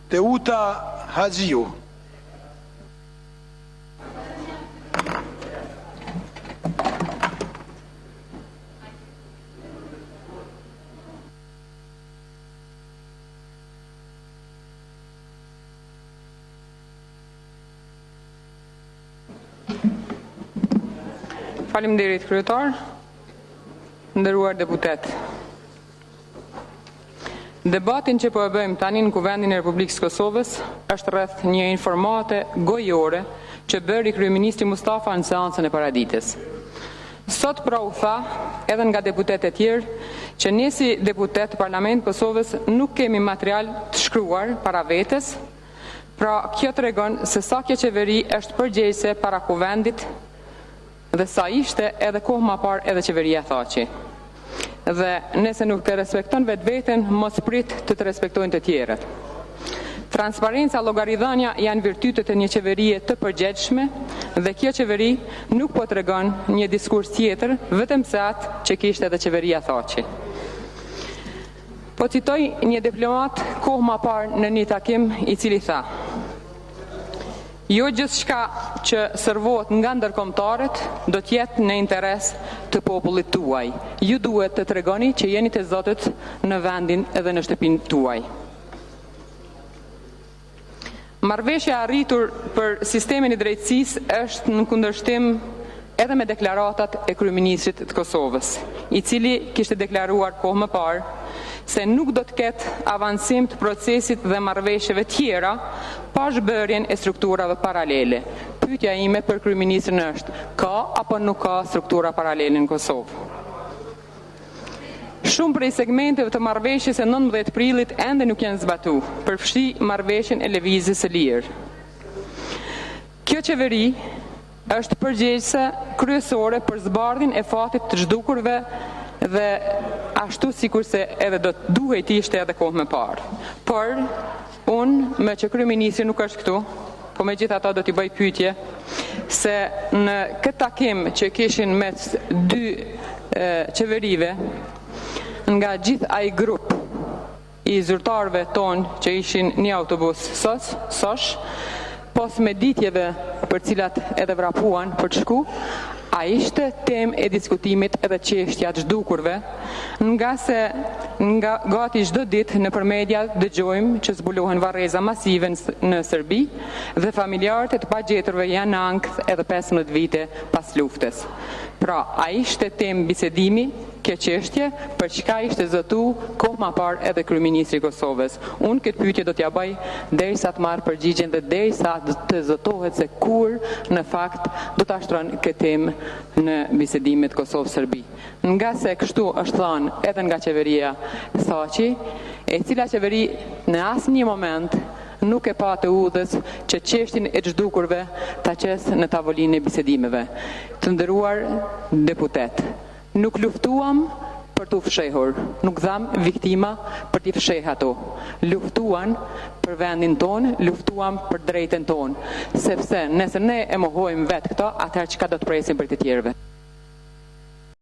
Teuta Haxhiu. Faleminderit kryetar, nderuar deputet. Debatin që po e bëjmë tani në Kuvendin e Republikës Kosovës është rreth një informate gojore që bëri kryeministri Mustafa në seancën e paradites. Sot pra u tha, edhe nga deputetet tjerë, që ne si deputet të Parlamentit Kosovës nuk kemi material të shkruar para vetes, pra kjo tregon se sa kjo qeveri është përgjegjëse para Kuvendit dhe sa ishte edhe kohë më parë edhe qeveria thaqi. Dhe nëse nuk të respekton vetveten, mos prit të respektojnë të tjerët. Transparenca, llogaridhënia janë virtytet e një qeverie të përgjegjshme dhe kjo qeveri nuk po tregon një diskurs tjetër, vetëm se atë që kishte edhe qeveria thaqi. Po citoj një diplomat kohë më parë në një takim i cili tha: jo gjithçka që servohet nga ndërkombëtarët do të jetë në interes të popullit tuaj. Ju duhet të tregoni që jeni të Zotit në vendin edhe në shtëpinë tuaj. Marrëveshja arritur për sistemin e drejtësisë është në kundërshtim edhe me deklaratat e kryeministrit të Kosovës, i cili kishte deklaruar kohë më parë se nuk do të ketë avancim të procesit dhe marrëveshjeve tjera pa zhbërjen e strukturave paralele. Pyetja ime për kryeministrin është: ka apo nuk ka struktura paralele në Kosovë? Shumë prej segmenteve të marrëveshjes e 19 prillit ende nuk janë zbatuar, përfshi marrëveshjen e lëvizjes së lirë. Kjo qeveri është përgjegjëse kryesore për zbardhjen e fatit të zhdukurve dhe ashtu sikurse edhe do të duhet ishte edhe kohë më parë. Por unë, me që kryeministri nuk është këtu, po megjithatë do t'i bëj pyetje se në këtë takim që kishin mes dy qeverive, nga gjithë ai grup i zyrtarëve tonë që ishin një autobus sosh, pos meditjeve për cilat edhe vrapuan për të shku, a ishte temë e diskutimit edhe çështja të zhdukurve, nga se nga gati çdo ditë nëpër media dëgjojmë që zbulohen varreza masive në Serbi dhe familjarët e të pagjeturve janë në ankth edhe 15 vite pas luftës. Pra, a ishte temë bisedimi kjo çështje, për çka ishte zotu kohë më parë edhe kryeministri i Kosovës? Unë këtë pyetje do t'ja bëj derisa të marr përgjigjen dhe derisa të zotohet se kur në fakt do ta shtron këtë temë në bisedimet Kosovë-Serbi. Nga se kështu është thënë edhe nga qeveria Thaçi, e cila qeveri në asnjë moment nuk e pa të udhës që çështjen e zhdukurve ta qes në tavolinë e bisedimeve. Të nderuar deputet, nuk luftuam për t'u fshehur, nuk dham viktima për t'i fsheh ato. Luftuan për vendin ton, luftuam për drejtën ton, sepse nëse ne e mohojmë vetë këto, atëherë çka do të presim për të tjerëve?